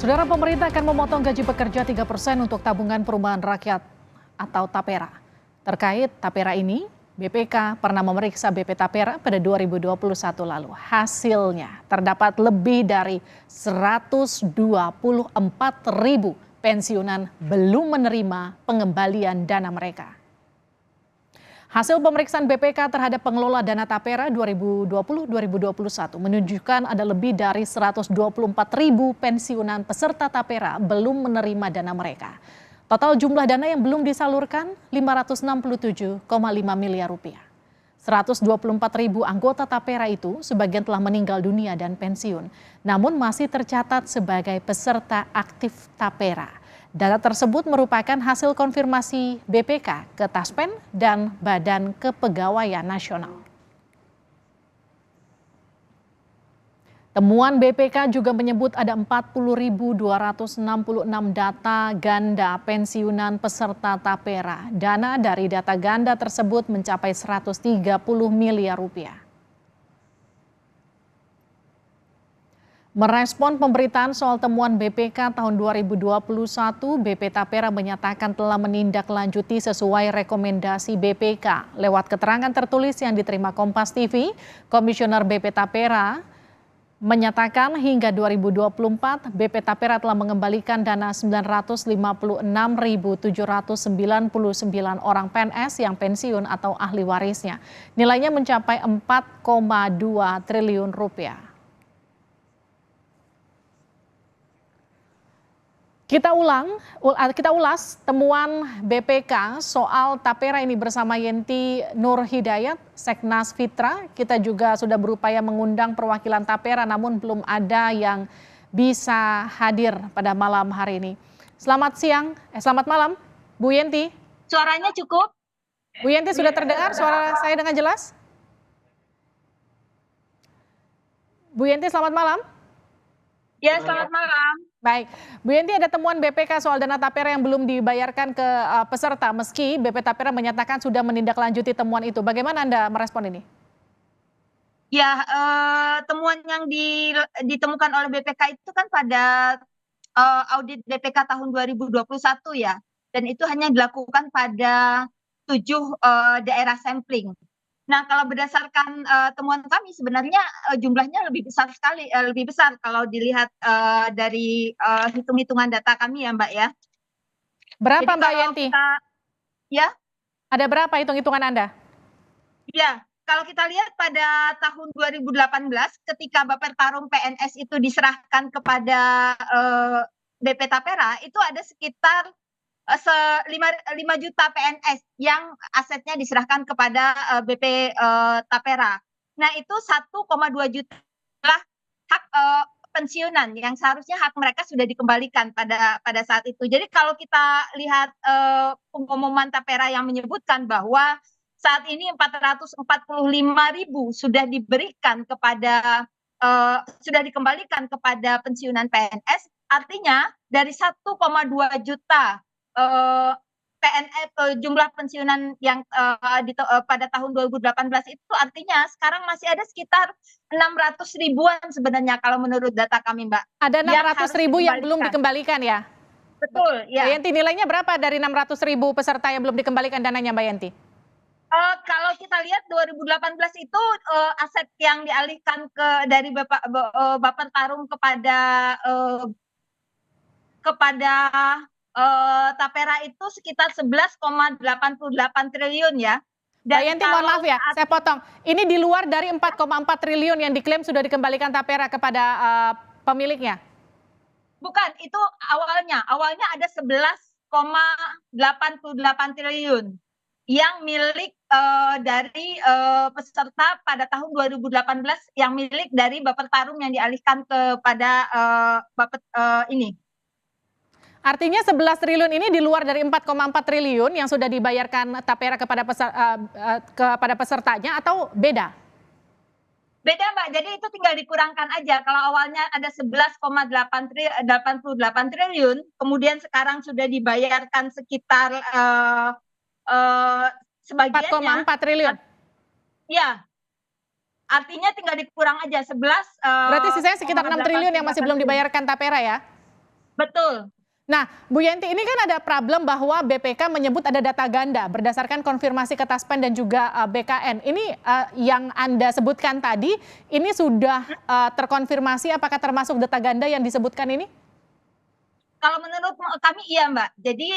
Saudara, pemerintah akan memotong gaji pekerja 3% untuk tabungan perumahan rakyat atau TAPERA. Terkait TAPERA ini, BPK pernah memeriksa BP TAPERA pada 2021 lalu. Hasilnya terdapat lebih dari 124.000 pensiunan belum menerima pengembalian dana mereka. Hasil pemeriksaan BPK terhadap pengelola dana TAPERA 2020-2021 menunjukkan ada lebih dari 124.000 pensiunan peserta TAPERA belum menerima dana mereka. Total jumlah dana yang belum disalurkan 567,5 miliar rupiah. 124.000 anggota TAPERA itu sebagian telah meninggal dunia dan pensiun, namun masih tercatat sebagai peserta aktif TAPERA. Data tersebut merupakan hasil konfirmasi BPK ke Taspen dan Badan Kepegawaian Nasional. Temuan BPK juga menyebut ada 40.266 data ganda pensiunan peserta TAPERA. Dana dari data ganda tersebut mencapai 130 miliar rupiah. Merespon pemberitaan soal temuan BPK tahun 2021, BP TAPERA menyatakan telah menindaklanjuti sesuai rekomendasi BPK. Lewat keterangan tertulis yang diterima Kompas TV, Komisioner BP TAPERA menyatakan hingga 2024, BP TAPERA telah mengembalikan dana 956.799 orang PNS yang pensiun atau ahli warisnya. Nilainya mencapai 4,2 triliun rupiah. Kita ulas temuan BPK soal TAPERA ini bersama Yenti Nur Hidayat, Seknas Fitra. Kita juga sudah berupaya mengundang perwakilan TAPERA namun belum ada yang bisa hadir pada malam hari ini. Selamat malam, Bu Yenti. Suaranya cukup? Bu Yenti, sudah terdengar suara saya dengan jelas? Bu Yenti, selamat malam. Ya, selamat malam. Baik, Bu Yenti, ada temuan BPK soal dana TAPERA yang belum dibayarkan ke peserta meski BP TAPERA menyatakan sudah menindaklanjuti temuan itu. Bagaimana Anda merespon ini? Ya, temuan yang ditemukan oleh BPK itu kan pada audit BPK tahun 2021 ya, dan itu hanya dilakukan pada 7 daerah sampling. Nah, kalau berdasarkan temuan kami sebenarnya jumlahnya lebih besar sekali, lebih besar kalau dilihat dari hitung-hitungan data kami ya, Mbak ya. Berapa, Jadi Mbak Yenti? Ya. Ada berapa hitung-hitungan Anda? Ya, kalau kita lihat pada tahun 2018 ketika Bapertarum PNS itu diserahkan kepada BP TAPERA, itu ada sekitar 5 juta PNS yang asetnya diserahkan kepada BP TAPERA. Nah, itu 1,2 juta hak pensiunan yang seharusnya hak mereka sudah dikembalikan pada saat itu. Jadi kalau kita lihat pengumuman TAPERA yang menyebutkan bahwa saat ini 445.000 sudah diberikan kepada sudah dikembalikan kepada pensiunan PNS, artinya dari 1,2 juta PNS jumlah pensiunan yang pada tahun 2018 itu artinya sekarang masih ada sekitar 600 ribuan sebenarnya kalau menurut data kami, Mbak. Ada 600.000 yang belum dikembalikan ya? Betul, ya. Mbak Yenti, nilainya berapa dari 600.000 peserta yang belum dikembalikan dananya, Mbak Yenti? Kalau kita lihat 2018 itu aset yang dialihkan dari Bapertarum kepada TAPERA itu sekitar 11,88 triliun ya. Mbak Yenti, mohon maaf ya, saya potong. Ini di luar dari 4,4 triliun yang diklaim sudah dikembalikan TAPERA kepada pemiliknya? Bukan, itu awalnya ada 11,88 triliun yang milik dari peserta pada tahun 2018 yang milik dari Bapertarum yang dialihkan kepada ini. Artinya 11 triliun ini di luar dari 4,4 triliun yang sudah dibayarkan TAPERA kepada pesertanya atau beda? Beda, Mbak, jadi itu tinggal dikurangkan aja. Kalau awalnya ada 11,88 triliun, kemudian sekarang sudah dibayarkan sekitar sebagiannya 4,4 triliun. Ya, artinya tinggal dikurang aja 11. Berarti sisanya sekitar 6 triliun yang masih belum dibayarkan TAPERA ya? Betul. Nah, Bu Yenti, ini kan ada problem bahwa BPK menyebut ada data ganda berdasarkan konfirmasi ke Taspen dan juga BKN. Ini yang Anda sebutkan tadi, ini sudah terkonfirmasi apakah termasuk data ganda yang disebutkan ini? Kalau menurut kami iya Mbak. Jadi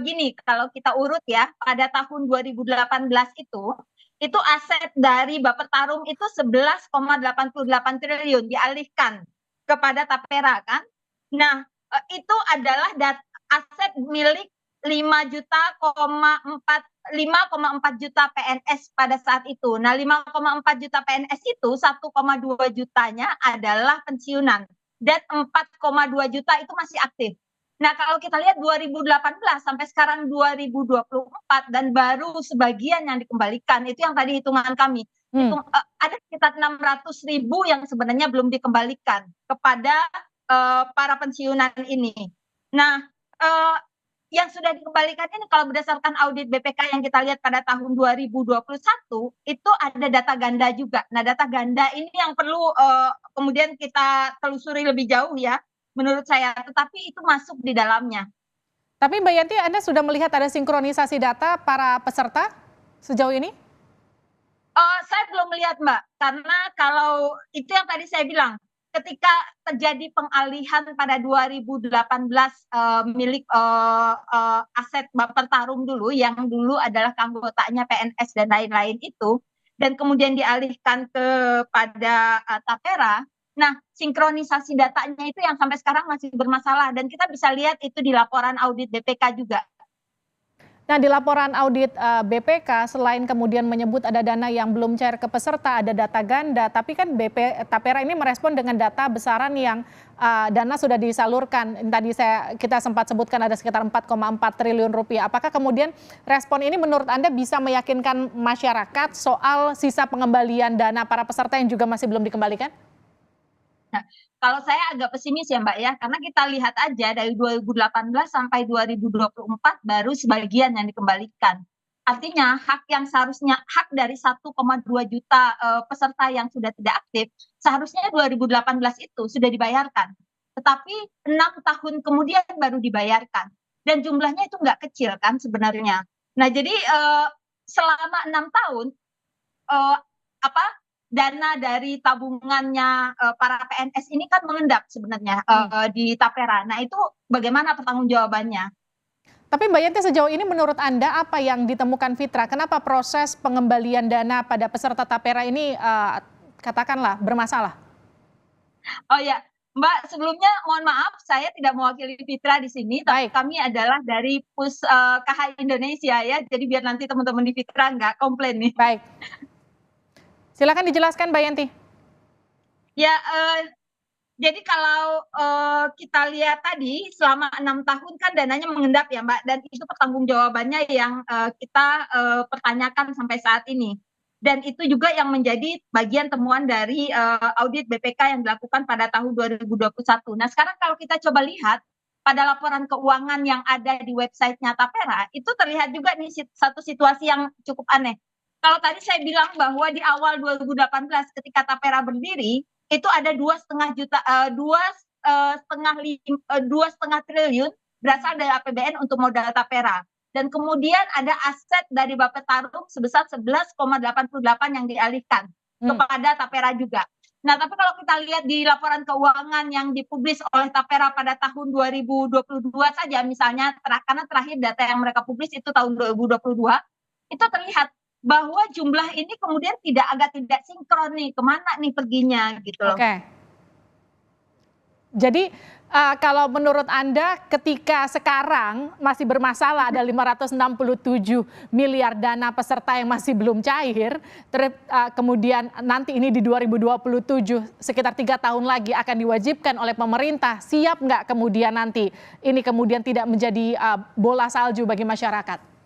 gini, kalau kita urut ya, pada tahun 2018 itu aset dari Bappetarum itu 11,88 triliun dialihkan kepada Tapera kan. Nah, itu adalah aset milik 5,4 juta PNS pada saat itu. Nah, 5,4 juta PNS itu 1,2 jutanya adalah pensiunan dan 4,2 juta itu masih aktif. Nah, kalau kita lihat 2018 sampai sekarang 2024 dan baru sebagian yang dikembalikan, itu yang tadi hitungan kami. Ada sekitar 600.000 yang sebenarnya belum dikembalikan kepada para pensiunan ini. Nah, yang sudah dikembalikan ini kalau berdasarkan audit BPK yang kita lihat pada tahun 2021 itu ada data ganda juga. Nah, data ganda ini yang perlu kemudian kita telusuri lebih jauh ya menurut saya, tetapi itu masuk di dalamnya. Tapi Mbak Yanti, Anda sudah melihat ada sinkronisasi data para peserta sejauh ini? Saya belum melihat Mbak, karena kalau itu yang tadi saya bilang, ketika terjadi pengalihan pada 2018 milik aset Bappetarum dulu, yang dulu adalah anggotanya PNS dan lain-lain itu, dan kemudian dialihkan kepada Tapera. Nah, sinkronisasi datanya itu yang sampai sekarang masih bermasalah, dan kita bisa lihat itu di laporan audit BPK juga. Nah, di laporan audit BPK, selain kemudian menyebut ada dana yang belum cair ke peserta, ada data ganda, tapi kan Tapera ini merespon dengan data besaran yang dana sudah disalurkan. Tadi kita sempat sebutkan ada sekitar 4,4 triliun rupiah. Apakah kemudian respon ini menurut Anda bisa meyakinkan masyarakat soal sisa pengembalian dana para peserta yang juga masih belum dikembalikan? Nah, kalau saya agak pesimis ya Mbak ya, karena kita lihat aja dari 2018 sampai 2024 baru sebagian yang dikembalikan. Artinya hak yang seharusnya hak dari 1,2 juta peserta yang sudah tidak aktif, seharusnya 2018 itu sudah dibayarkan. Tetapi 6 tahun kemudian baru dibayarkan. Dan jumlahnya itu nggak kecil kan sebenarnya. Nah, jadi selama 6 tahun apa dana dari tabungannya para PNS ini kan mengendap sebenarnya di Tapera. Nah, itu bagaimana pertanggungjawabannya? Tapi Mbak Yanti, sejauh ini menurut Anda apa yang ditemukan Fitra? Kenapa proses pengembalian dana pada peserta Tapera ini katakanlah bermasalah? Oh ya, Mbak, sebelumnya mohon maaf saya tidak mewakili Fitra di sini, tapi kami adalah dari KH Indonesia ya. Jadi biar nanti teman-teman di Fitra nggak komplain nih. Baik. Silakan dijelaskan Mbak Yanti. Ya, jadi kalau kita lihat tadi selama 6 tahun kan dananya mengendap ya Mbak, dan itu pertanggungjawabannya yang kita pertanyakan sampai saat ini. Dan itu juga yang menjadi bagian temuan dari audit BPK yang dilakukan pada tahun 2021. Nah, sekarang kalau kita coba lihat pada laporan keuangan yang ada di websitenya Tapera, itu terlihat juga nih satu situasi yang cukup aneh. Kalau tadi saya bilang bahwa di awal 2018 ketika Tapera berdiri, itu ada 2,5 triliun berasal dari APBN untuk modal Tapera. Dan kemudian ada aset dari Bappetarum sebesar 11,88 yang dialihkan kepada Tapera juga. Nah, tapi kalau kita lihat di laporan keuangan yang dipublis oleh Tapera pada tahun 2022 saja misalnya, karena terakhir data yang mereka publis itu tahun 2022, itu terlihat bahwa jumlah ini kemudian agak tidak sinkron nih, kemana nih perginya gitu loh. Oke. Jadi kalau menurut Anda ketika sekarang masih bermasalah ada 567 miliar dana peserta yang masih belum cair, kemudian nanti ini di 2027 sekitar 3 tahun lagi akan diwajibkan oleh pemerintah, siap nggak kemudian nanti ini kemudian tidak menjadi bola salju bagi masyarakat?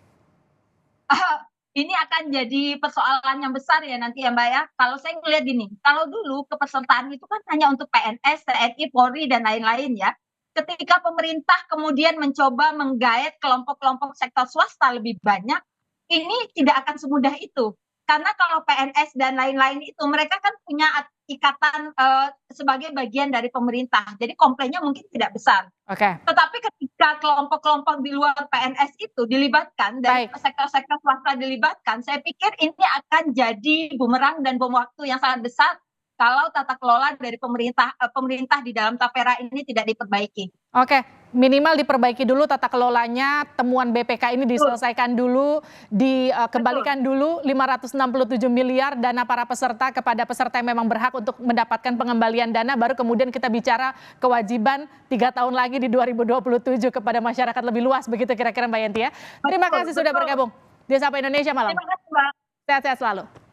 Ini akan jadi persoalan yang besar ya nanti ya Mbak ya. Kalau saya ngelihat gini, kalau dulu kepesertaan itu kan hanya untuk PNS, TNI, Polri dan lain-lain ya. Ketika pemerintah kemudian mencoba menggait kelompok-kelompok sektor swasta lebih banyak, ini tidak akan semudah itu. Karena kalau PNS dan lain-lain itu mereka kan punya ikatan sebagai bagian dari pemerintah. Jadi komplainnya mungkin tidak besar. Oke. Tetapi ketika kelompok-kelompok di luar PNS itu dilibatkan dan Baik. sektor-sektor swasta dilibatkan, saya pikir ini akan jadi bumerang dan bom waktu yang sangat besar kalau tata kelola dari pemerintah di dalam Tapera ini tidak diperbaiki. Oke, minimal diperbaiki dulu tata kelolanya, temuan BPK ini diselesaikan dulu, dikembalikan dulu 567 miliar dana para peserta kepada peserta yang memang berhak untuk mendapatkan pengembalian dana, baru kemudian kita bicara kewajiban 3 tahun lagi di 2027 kepada masyarakat lebih luas, begitu kira-kira Mbak Yenti ya. Terima kasih sudah bergabung di Sapa Indonesia Malam. Terima kasih Mbak. Sehat-sehat selalu.